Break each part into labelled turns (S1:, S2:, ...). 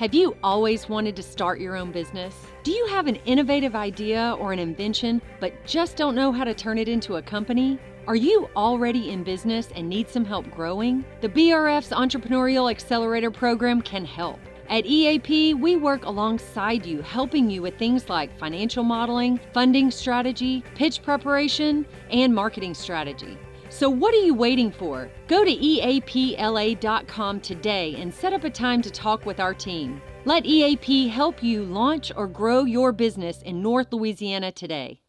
S1: Have you always wanted to start your own business? Do you have an innovative idea or an invention, but just don't know how to turn it into a company? Are you already in business and need some help growing? The BRF's Entrepreneurial Accelerator Program can help. At EAP, we work alongside you, helping you with things like financial modeling, funding strategy, pitch preparation, and marketing strategy. So what are you waiting for? Go to eapla.com today and set up a time to talk with our team. Let EAP help you launch or grow your business in North Louisiana today.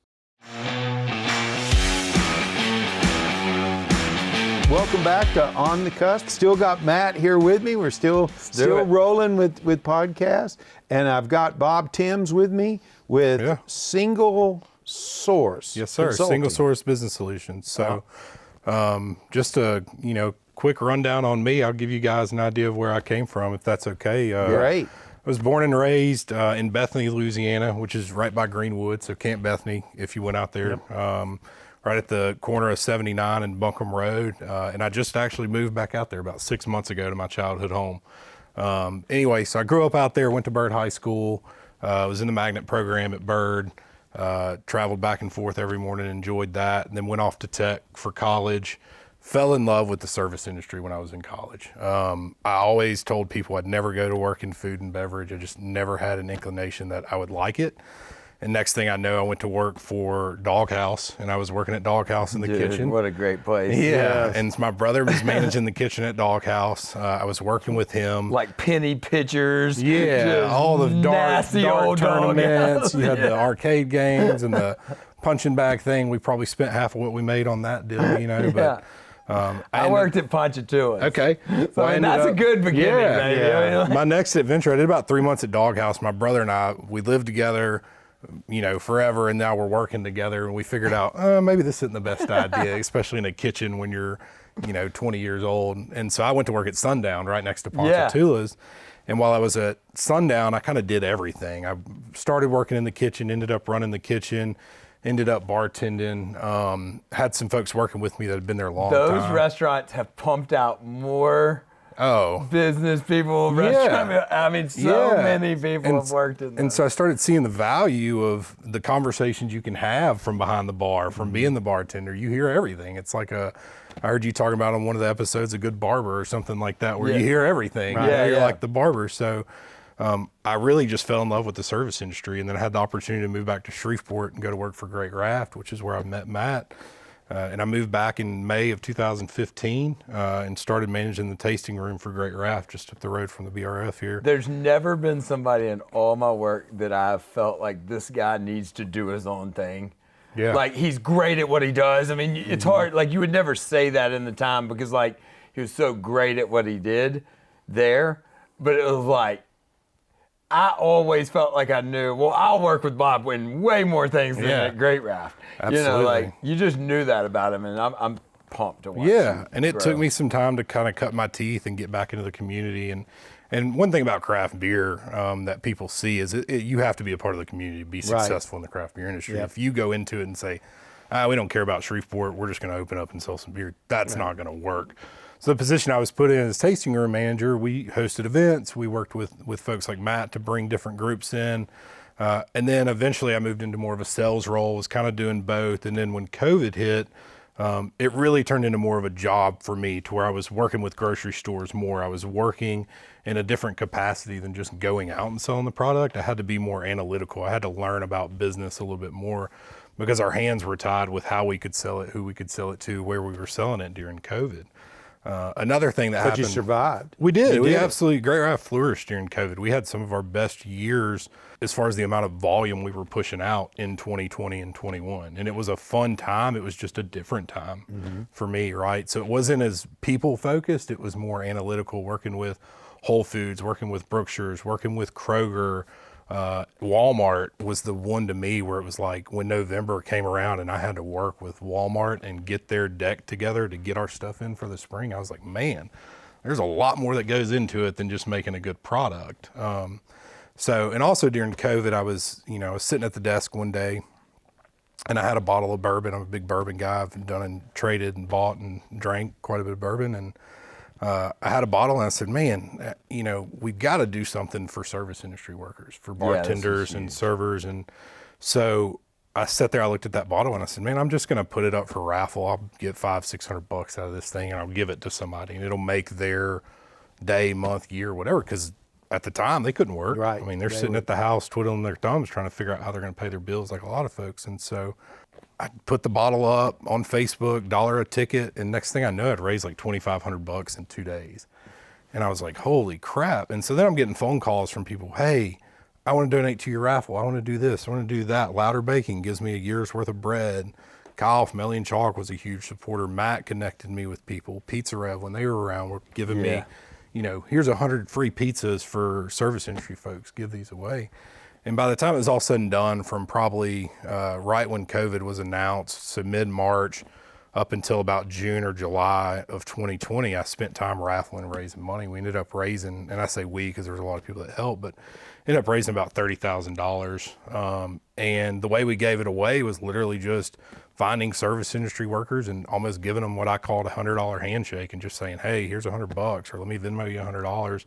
S2: Welcome back to On the Cusp. Still got Matt here with me. We're still rolling with podcasts. And I've got Bob Thames with me with Single Source.
S3: Yes, sir.
S2: Consulting.
S3: Single Source Business Solutions. So just a quick rundown on me. I'll give you guys an idea of where I came from, if that's okay.
S2: Great.
S3: I was born and raised in Bethany, Louisiana, which is right by Greenwood. So Camp Bethany, if you went out there. Yep. Right at the corner of 79 and Buncombe Road. And I just actually moved back out there about 6 months ago to my childhood home. Anyway, so I grew up out there, went to Byrd High School, was in the magnet program at Byrd, traveled back and forth every morning, enjoyed that, and then went off to tech for college. Fell in love with the service industry when I was in college. I always told people I'd never go to work in food and beverage. I just never had an inclination that I would like it. And next thing I know, I went to work for Doghouse, and I was working at Doghouse in the kitchen.
S2: What a great place.
S3: Yeah, and my brother was managing the kitchen at Doghouse. I was working with him.
S4: Like penny pitchers.
S3: Yeah, all the dart tournaments. You had the arcade games and the punching bag thing. We probably spent half of what we made on that deal, But
S4: I worked at Punch too.
S3: Okay.
S4: So that's a good beginning, baby.
S3: Yeah. My next adventure, I did about 3 months at Doghouse. My brother and I, we lived together, forever, and now we're working together, and we figured out maybe this isn't the best idea, especially in a kitchen when you're 20 years old. And so I went to work at Sundown right next to Ponchatoula's, and while I was at Sundown, I kind of did everything. I started working in the kitchen, ended up running the kitchen, ended up bartending, had some folks working with me that had been there a long time.
S4: Those restaurants have pumped out more business people, restaurant. I mean, many people have worked in those.
S3: And so I started seeing the value of the conversations you can have from behind the bar, from being the bartender. You hear everything. It's like I heard you talking about on one of the episodes, A Good Barber or something like that, where you hear everything. Right. You're like the barber. So I really just fell in love with the service industry, and then I had the opportunity to move back to Shreveport and go to work for Great Raft, which is where I met Matt. And I moved back in May of 2015 and started managing the tasting room for Great Raft just up the road from the BRF here.
S4: There's never been somebody in all my work that I've felt like this guy needs to do his own thing.
S3: Yeah.
S4: Like, he's great at what he does. I mean, it's hard. Like, you would never say that in the time because, like, he was so great at what he did there. But it was like, I always felt like I knew, well, I'll work with Bob in way more things than at Great Raft.
S3: Absolutely.
S4: You just knew that about him, and I'm pumped to watch him
S3: and it
S4: grow.
S3: took me some time to kind of cut my teeth and get back into the community. And one thing about craft beer that people see is you have to be a part of the community to be successful in the craft beer industry. If you go into it and say, we don't care about Shreveport, we're just going to open up and sell some beer, that's not going to work. So the position I was put in as tasting room manager, we hosted events. We worked with folks like Matt to bring different groups in. And then eventually I moved into more of a sales role, was kind of doing both. And then when COVID hit, it really turned into more of a job for me to where I was working with grocery stores more. I was working in a different capacity than just going out and selling the product. I had to be more analytical. I had to learn about business a little bit more because our hands were tied with how we could sell it, who we could sell it to, where we were selling it during COVID. Another thing that happened.
S2: But you survived.
S3: We did. We absolutely, Great Raft flourished during COVID. We had some of our best years as far as the amount of volume we were pushing out in 2020 and 21. And it was a fun time. It was just a different time for me, right? So it wasn't as people focused. It was more analytical, working with Whole Foods, working with Brookshire's, working with Kroger. Walmart was the one to me where it was like when November came around and I had to work with Walmart and get their deck together to get our stuff in for the spring. I was like, man, there's a lot more that goes into it than just making a good product. And also during COVID, I was sitting at the desk one day and I had a bottle of bourbon. I'm a big bourbon guy. I've done and traded and bought and drank quite a bit of bourbon. And I had a bottle and I said, man, we've got to do something for service industry workers, for bartenders and servers. And so I sat there, I looked at that bottle and I said, man, I'm just going to put it up for raffle. I'll get $500-600 out of this thing and I'll give it to somebody and it'll make their day, month, year, whatever. Cause at the time they couldn't work.
S2: Right.
S3: I mean, they're sitting at the house twiddling their thumbs trying to figure out how they're going to pay their bills like a lot of folks. And so I put the bottle up on Facebook, $1 a ticket. And next thing I know, I'd raised like $2,500 in 2 days. And I was like, holy crap. And so then I'm getting phone calls from people. Hey, I want to donate to your raffle. I want to do this. I want to do that. Louder Baking gives me a year's worth of bread. Kyle from Melly and Chalk was a huge supporter. Matt connected me with people. Pizza Rev, when they were around, were giving me, here's 100 free pizzas for service industry folks. Give these away. And by the time it was all said and done, from probably right when COVID was announced, so mid-March, up until about June or July of 2020, I spent time raffling and raising money. We ended up raising, and I say we because there was a lot of people that helped, but ended up raising about $30,000. And the way we gave it away was literally just finding service industry workers and almost giving them what I called a $100 handshake and just saying, hey, here's $100 or let me Venmo you $100.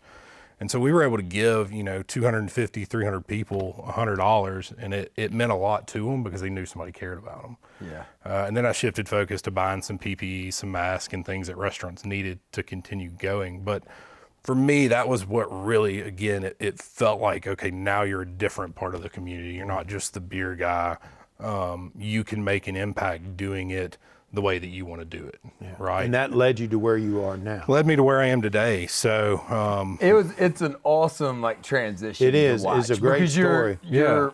S3: And so we were able to give, 250, 300 people $100, and it meant a lot to them because they knew somebody cared about them.
S4: Yeah.
S3: And then I shifted focus to buying some PPE, some masks, and things that restaurants needed to continue going. But for me, that was what really, again, it felt like, okay, now you're a different part of the community. You're not just the beer guy. You can make an impact doing it the way that you want to do it, right?
S2: And that led you to where you are now.
S3: Led me to where I am today. So
S4: it's an awesome transition.
S2: It is.
S4: To watch,
S2: it's a great story.
S4: You're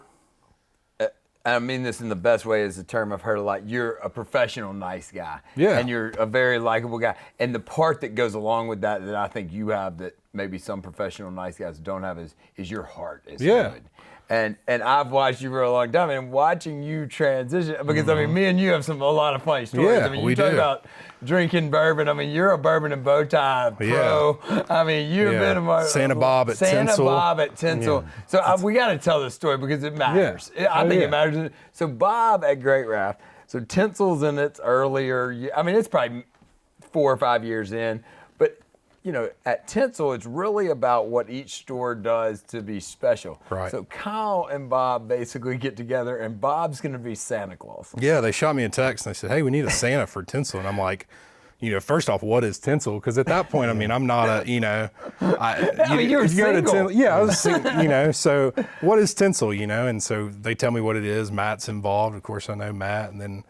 S4: I mean this in the best way as a term I've heard you're a professional, nice guy.
S3: Yeah.
S4: And you're a very likable guy. And the part that goes along with that I think you have that maybe some professional, nice guys don't have is your heart is good. And I've watched you for a long time, and watching you transition, because I mean, me and you have a lot of funny stories.
S3: Yeah,
S4: I mean,
S3: we
S4: you talk
S3: do.
S4: about drinking bourbon. I mean, you're a bourbon and bow tie pro. I mean, you've been a
S3: Santa Bob at Tinsel.
S4: Bob at Tinsel. So we got to tell this story because it matters. I think it matters. So Bob at Great Raft. So Tinsel's in its earlier. I mean, it's probably 4 or 5 years in, but. At Tinsel, it's really about what each store does to be special.
S3: Right.
S4: So Kyle and Bob basically get together, and Bob's going to be Santa Claus.
S3: Yeah, they shot me a text and they said, hey, we need a Santa for Tinsel. And I'm like, first off, what is Tinsel? Because at that point, I mean, I'm not
S4: you were single.
S3: I was single, so what is Tinsel, And so they tell me what it is. Matt's involved. Of course, I know Matt. And then,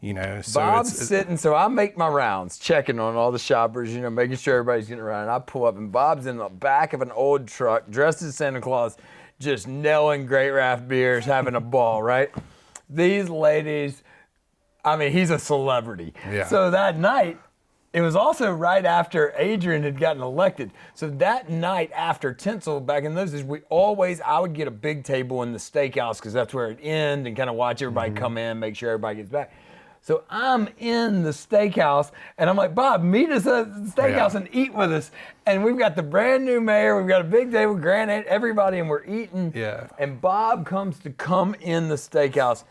S3: so
S4: Bob's sitting, so I make my rounds, checking on all the shoppers, making sure everybody's getting around. And I pull up, and Bob's in the back of an old truck, dressed as Santa Claus, just nailing Great Raft beers, having a ball, right? These ladies, I mean, he's a celebrity.
S3: Yeah.
S4: So that night, it was also right after Adrian had gotten elected. So that night after Tinsel, back in those days, I would get a big table in the steakhouse because that's where it ended and kind of watch everybody come in, make sure everybody gets back. So I'm in the steakhouse, and I'm like, Bob, meet us at the steakhouse and eat with us. And we've got the brand new mayor. We've got a big table, Grand Aunt, everybody, and we're eating.
S3: Yeah.
S4: And Bob comes to come in the steakhouse,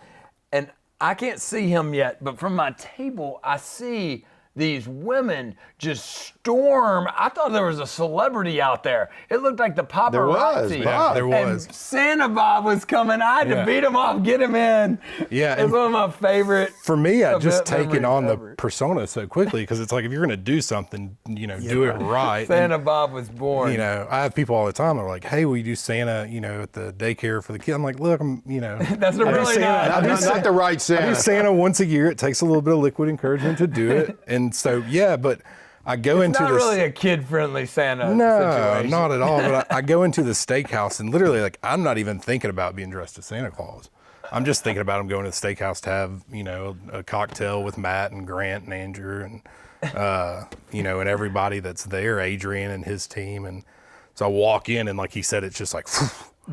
S4: and I can't see him yet, but from my table, I see these women just storm. I thought there was a celebrity out there. It looked like the paparazzi.
S2: There was, Bob.
S3: There was.
S4: And Santa Bob was coming. I had to beat him off, get him in.
S3: Yeah.
S4: It's one of my favorite.
S3: For me, I'd just
S4: event
S3: taken on
S4: memories
S3: the
S4: ever.
S3: persona so quickly because it's like if you're going to do something, do it right.
S4: Santa Bob was born.
S3: I have people all the time that are like, hey, will you do Santa, at the daycare for the kid? I'm like, look,
S4: That's really not.
S2: Not the right
S3: I do
S2: Santa.
S3: Santa once a year. It takes a little bit of liquid encouragement to do it. And so, but I go
S4: It's
S3: into
S4: not
S3: this.
S4: really a kid-friendly Santa
S3: No,
S4: situation.
S3: not at all. But I go into the steakhouse and literally, I'm not even thinking about being dressed as Santa Claus. I'm just thinking about him going to the steakhouse to have, a cocktail with Matt and Grant and Andrew and, and everybody that's there, Adrian and his team. And so I walk in and like he said, it's just like,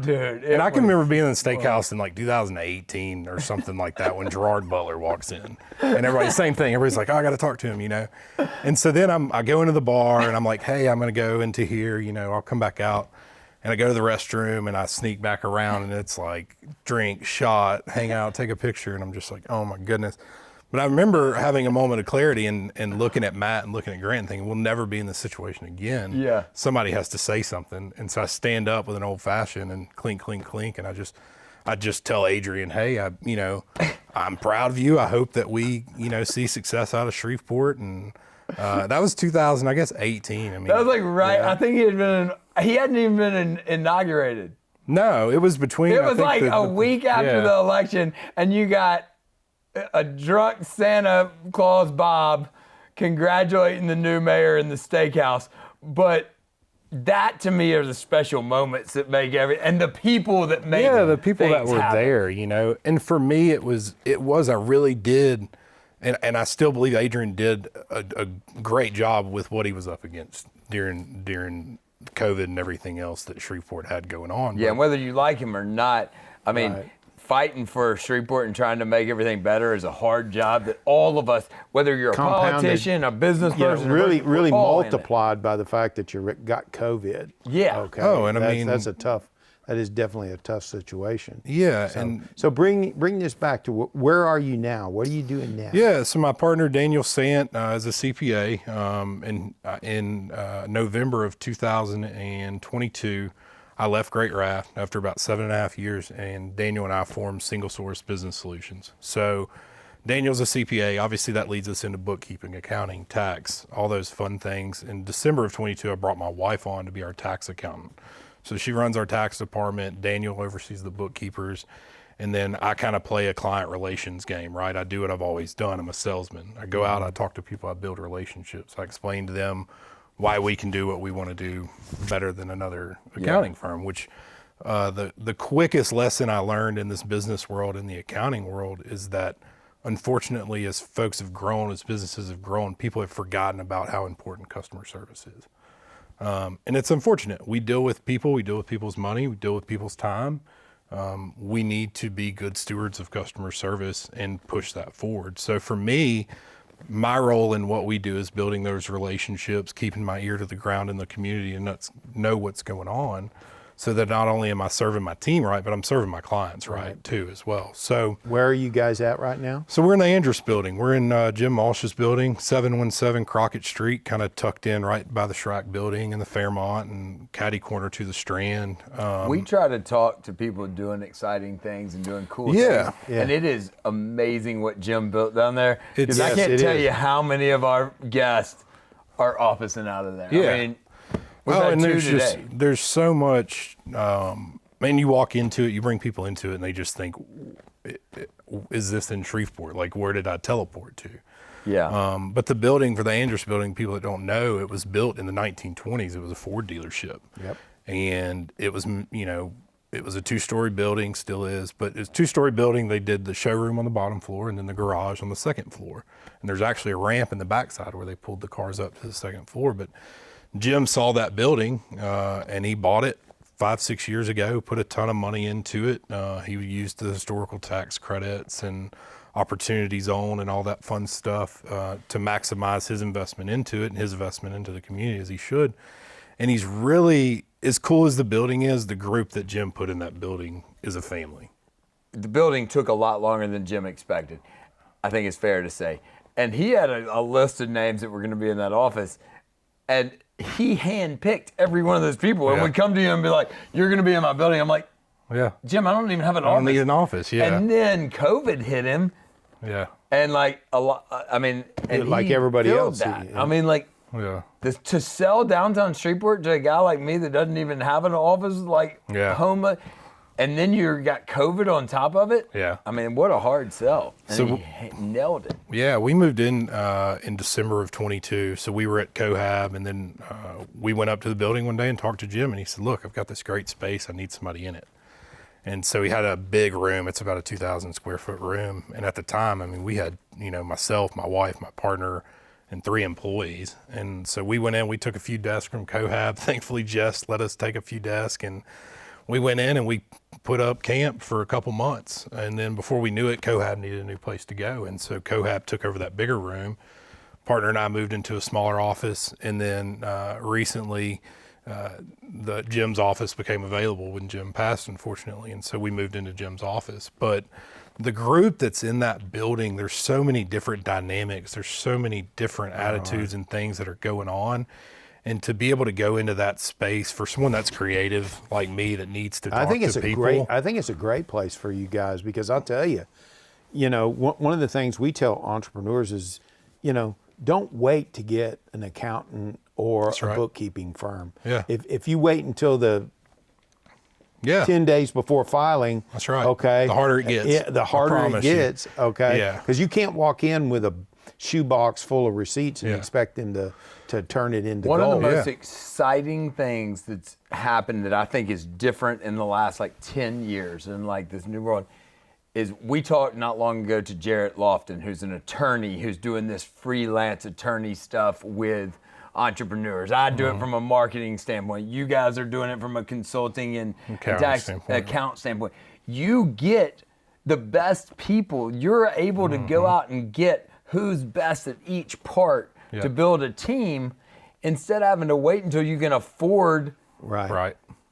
S4: Dude.
S3: and I can remember being in the steakhouse in like 2018 or something like that when Gerard Butler walks in and everybody's same thing. Everybody's like, oh, I got to talk to him, And so then I go into the bar and I'm like, hey, I'm going to go into here, I'll come back out. And I go to the restroom and I sneak back around and it's like drink, shot, hang out, take a picture. And I'm just like, oh my goodness. But I remember having a moment of clarity and looking at Matt and looking at Grant and thinking, we'll never be in this situation again.
S4: Yeah.
S3: Somebody has to say something. And so I stand up with an old fashioned and clink, clink, clink. And I just tell Adrian, hey, I'm proud of you. I hope that we, see success out of Shreveport. And that was 2018. I mean,
S4: that was like I think he hadn't even been inaugurated.
S3: No, it was between.
S4: It was like a week after the election, and you got a drunk Santa Claus Bob congratulating the new mayor in the steakhouse. But that to me are the special moments that make and the people that make
S3: the people that were
S4: happen.
S3: there, And for me, it was I really did, and I still believe Adrian did a great job with what he was up against during COVID and everything else that Shreveport had going on.
S4: Yeah, and whether you like him or not, I mean, fighting for Shreveport and trying to make everything better is a hard job that all of us, whether you're a politician, a business person,
S2: really multiplied by the fact that you got COVID.
S4: Yeah.
S2: Okay.
S3: Oh, and I mean,
S2: that is definitely a tough situation.
S3: Yeah.
S2: So bring this back to where are you now? What are you doing now?
S3: Yeah. So my partner Daniel Sant is a CPA. In November of 2022. I left Great Raft after about 7.5 years, and Daniel and I formed Single Source Business Solutions. So Daniel's a CPA. Obviously, that leads us into bookkeeping, accounting, tax, all those fun things. In December of 22, I brought my wife on to be our tax accountant. So she runs our tax department. Daniel oversees the bookkeepers. And then I kind of play a client relations game, right? I do what I've always done. I'm a salesman. I go out, I talk to people, I build relationships. I explain to them why we can do what we want to do better than another accounting firm, which the quickest lesson I learned in this business world, in the accounting world, is that unfortunately, as folks have grown, as businesses have grown, people have forgotten about how important customer service is. And it's unfortunate. We deal with people, we deal with people's money, we deal with people's time. We need to be good stewards of customer service and push that forward. So for me, my role in what we do is building those relationships, keeping my ear to the ground in the community and know what's going on, so that not only am I serving my team right, but I'm serving my clients right too as well. So
S2: where are you guys at right now?
S3: So we're in the Andrus building. We're in Jim Walsh's building, 717 Crockett Street, kind of tucked in right by the Shrike building and the Fairmont and catty corner to the Strand.
S4: We try to talk to people doing exciting things and doing cool things. And it is amazing what Jim built down there. Because I can't tell you how many of our guests are officing out of there.
S3: Yeah.
S4: I mean,
S3: and there's so much, you walk into it, you bring people into it, and they just think, is this in Shreveport? Like, where did I teleport to?
S4: Yeah.
S3: But the building, for the Andrus building, people that don't know, it was built in the 1920s. It was a Ford dealership.
S2: Yep.
S3: And it was, it was a 2-story building, still is, but it's a 2-story building. They did the showroom on the bottom floor and then the garage on the second floor. And there's actually a ramp in the backside where they pulled the cars up to the second floor. But Jim saw that building and he bought it 5-6 years ago, put a ton of money into it. He used the historical tax credits and opportunity zone and all that fun stuff to maximize his investment into it and his investment into the community as he should. And he's really, as cool as the building is, the group that Jim put in that building is a family.
S4: The building took a lot longer than Jim expected, I think it's fair to say. And he had a list of names that were going to be in that office. And he handpicked every one of those people and would come to you and be like, you're going to be in my building. I'm like, Jim, I don't even have an office.
S3: I don't need an office,
S4: And then COVID hit him.
S3: Yeah.
S4: And like and
S2: like everybody else.
S4: That. To sell downtown Shreveport to a guy like me that doesn't even have an office, home, and then you got COVID on top of it.
S3: Yeah.
S4: I mean, what a hard sell. And he nailed it.
S3: Yeah, we moved in December of 22. So we were at Cohab, and then we went up to the building one day and talked to Jim, and he said, look, I've got this great space. I need somebody in it. And so he had a big room. It's about a 2,000 square foot room. And at the time, we had, myself, my wife, my partner, and 3 employees. And so we went in, we took a few desks from Cohab. Thankfully, Jess let us take a few desks, and we went in and we put up camp for a couple months. And then before we knew it, Cohab needed a new place to go. And so Cohab took over that bigger room. Partner and I moved into a smaller office. And then recently, the Jim's office became available when Jim passed, unfortunately. And so we moved into Jim's office. But the group that's in that building, there's so many different dynamics. There's so many different attitudes and things that are going on. And to be able to go into that space for someone that's creative like me that needs to talk to people.
S2: I think it's a great place for you guys, because I'll tell you, one of the things we tell entrepreneurs is, don't wait to get an accountant or a bookkeeping firm.
S3: Yeah.
S2: If you wait until the
S3: 10
S2: days before filing.
S3: That's right.
S2: Okay.
S3: The harder it gets.
S2: Yeah, the harder it gets. Okay.
S3: Yeah.
S2: Because you can't walk in with a shoebox full of receipts and expect them to turn it into
S4: One
S2: gold.
S4: of the most exciting things that's happened that I think is different in the last 10 years in this new world is we talked not long ago to Jarrett Lofton, who's an attorney who's doing this freelance attorney stuff with entrepreneurs. I do it from a marketing standpoint. You guys are doing it from a consulting and tax account standpoint. You get the best people. You're able to go out and get who's best at each part to build a team instead of having to wait until you can afford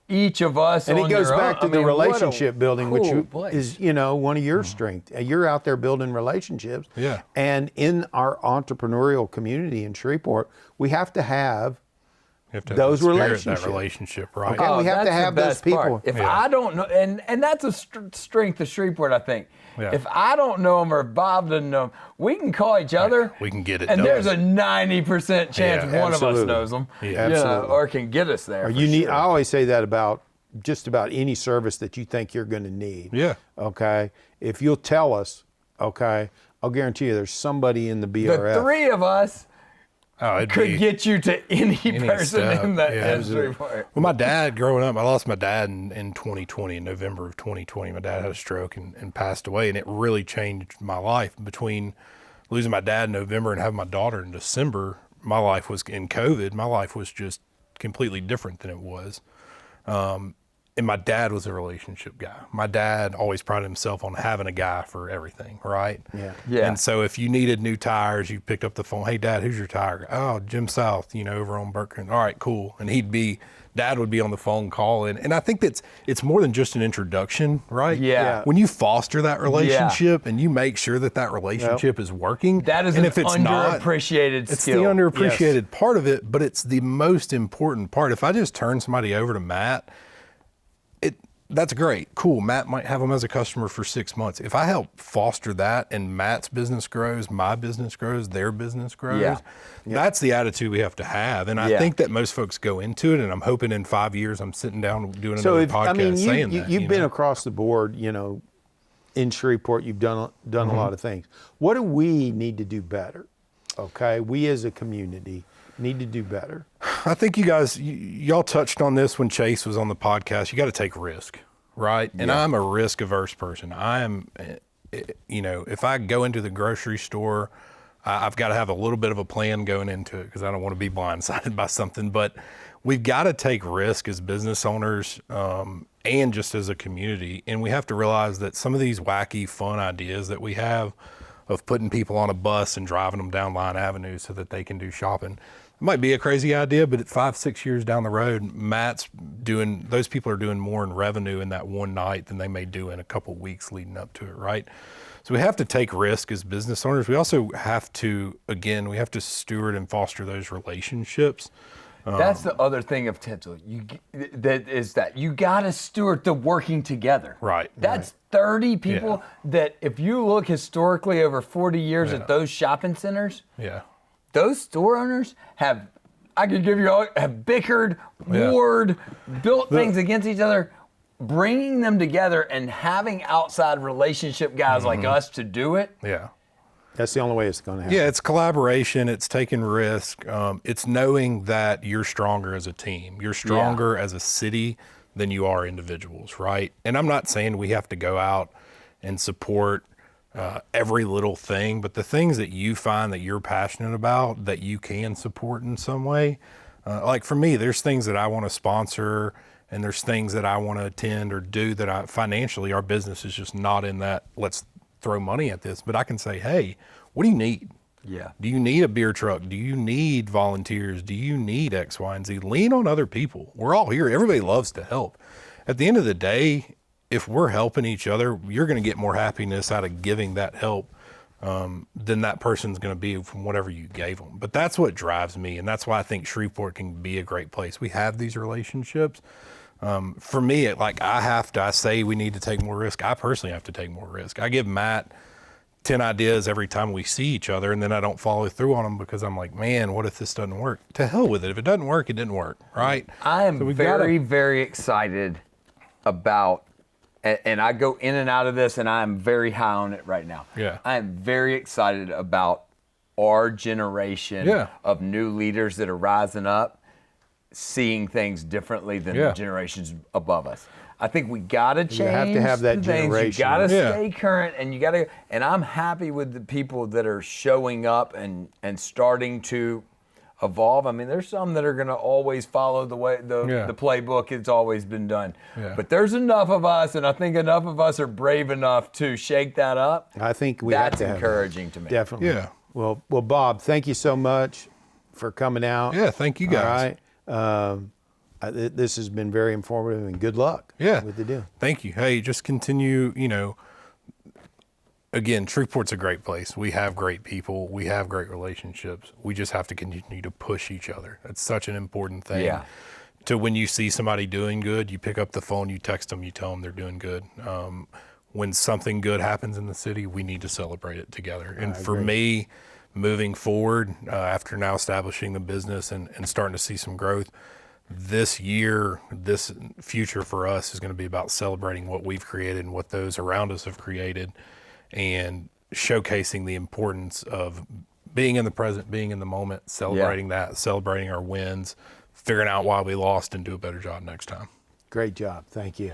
S4: each of us.
S2: And
S4: on
S2: it goes
S4: your
S2: back
S4: own.
S2: to the relationship building, which
S4: place.
S2: is one of your strengths. You're out there building relationships.
S3: Yeah.
S2: And in our entrepreneurial community in Shreveport, we have to have those relationships.
S3: That relationship, right?
S2: Okay, we have to
S4: that's
S2: have
S4: the
S2: those
S4: best
S2: people.
S4: part. If I don't know, and that's a strength of Shreveport, I think.
S3: Yeah.
S4: If I don't know them or Bob doesn't know them, we can call each other.
S3: We can get it
S4: and
S3: done.
S4: there's a 90% chance one of us
S2: absolutely.
S4: knows them,
S2: Absolutely.
S4: or can get us there.
S2: I always say that about just about any service that you think you're going to need.
S3: Yeah.
S2: Okay. If you'll tell us, okay, I'll guarantee you there's somebody in the BRF.
S4: The three of us
S3: it'd
S4: could get you to any person
S3: step.
S4: in that
S3: Yeah.
S4: industry.
S3: Well, my dad, growing up, I lost my dad in 2020, in November of 2020. My dad had a stroke and passed away, and it really changed my life. Between losing my dad in November and having my daughter in December, my life was, in COVID, my life was just completely different than it was. And my dad was a relationship guy. My dad always prided himself on having a guy for everything, right?
S4: Yeah.
S3: And so if you needed new tires, you picked up the phone. Hey, Dad, who's your tire guy? Oh, Jim South, over on Burke. All right, cool. And Dad would be on the phone calling. And I think it's more than just an introduction, right?
S4: Yeah.
S3: When you foster that relationship and you make sure that relationship is working.
S4: That is
S3: and
S4: an
S3: if it's
S4: underappreciated
S3: it's
S4: skill.
S3: the underappreciated part of it, but it's the most important part. If I just turn somebody over to Matt, that's great. Cool. Matt might have them as a customer for 6 months. If I help foster that and Matt's business grows, my business grows, their business grows, that's the attitude we have to have. And I think that most folks go into it, and I'm hoping in 5 years I'm sitting down doing another podcast saying that.
S2: You've been across the board, in Shreveport, you've done a lot of things. What do we need to do better? Okay, we as a community need to do better.
S3: I think you guys, y'all touched on this when Chase was on the podcast. You got to take risk, right? And I'm a risk averse person. I am, if I go into the grocery store, I've got to have a little bit of a plan going into it because I don't want to be blindsided by something. But we've got to take risk as business owners and just as a community. And we have to realize that some of these wacky, fun ideas that we have of putting people on a bus and driving them down Line Avenue so that they can do shopping, it might be a crazy idea, but at 5-6 years down the road, those people are doing more in revenue in that one night than they may do in a couple weeks leading up to it, right? So we have to take risk as business owners. We also have to, steward and foster those relationships.
S4: That's the other thing of Tinsel. You got to steward the working together.
S3: Right.
S4: That's 30 people that if you look historically over 40 years at those shopping centers, those store owners have bickered, warred, built things against each other. Bringing them together and having outside relationship guys like us to do it.
S2: Yeah. That's the only way it's going to happen.
S3: Yeah, it's collaboration. It's taking risk. It's knowing that you're stronger as a team. You're stronger as a city than you are individuals, right? And I'm not saying we have to go out and support every little thing, but the things that you find that you're passionate about that you can support in some way. Like for me, there's things that I want to sponsor and there's things that I want to attend or do that financially, our business is just not in that, let's throw money at this, but I can say, hey, what do you need?
S4: Yeah.
S3: Do you need a beer truck? Do you need volunteers? Do you need X, Y, and Z? Lean on other people. We're all here. Everybody loves to help. At the end of the day, if we're helping each other, you're going to get more happiness out of giving that help than that person's going to be from whatever you gave them. But that's what drives me, and that's why I think Shreveport can be a great place. We have these relationships. For me, I say we need to take more risk. I personally have to take more risk. I give Matt 10 ideas every time we see each other, and then I don't follow through on them because I'm like, man, what if this doesn't work? To hell with it. If it doesn't work, it didn't work, right?
S4: I am very excited about, and I go in and out of this, and I'm very high on it right now.
S3: Yeah.
S4: I am very excited about our generation of new leaders that are rising up, seeing things differently than the generations above us. I think we gotta change.
S2: You have to have that generation.
S4: You gotta stay current, and you gotta. And I'm happy with the people that are showing up and starting to evolve. I mean, there's some that are gonna always follow the way the playbook it's always been done. Yeah. But there's enough of us, and I think enough of us are brave enough to shake that up.
S2: I think
S4: that's encouraging to me.
S2: Definitely.
S3: Yeah.
S2: Well, Bob, thank you so much for coming out.
S3: Yeah, thank you guys.
S2: All right. This has been very informative, and good luck with the deal.
S3: Thank you. Hey, just continue, again, Shreveport's a great place. We have great people. We have great relationships. We just have to continue to push each other. That's such an important thing.
S4: Yeah.
S3: To when you see somebody doing good, you pick up the phone, you text them, you tell them they're doing good. When something good happens in the city, we need to celebrate it together. And for me, moving forward, after now establishing the business and starting to see some growth, this year, this future for us is going to be about celebrating what we've created and what those around us have created, and showcasing the importance of being in the present, being in the moment, celebrating that, celebrating our wins, figuring out why we lost, and do a better job next time.
S2: Great job. Thank you.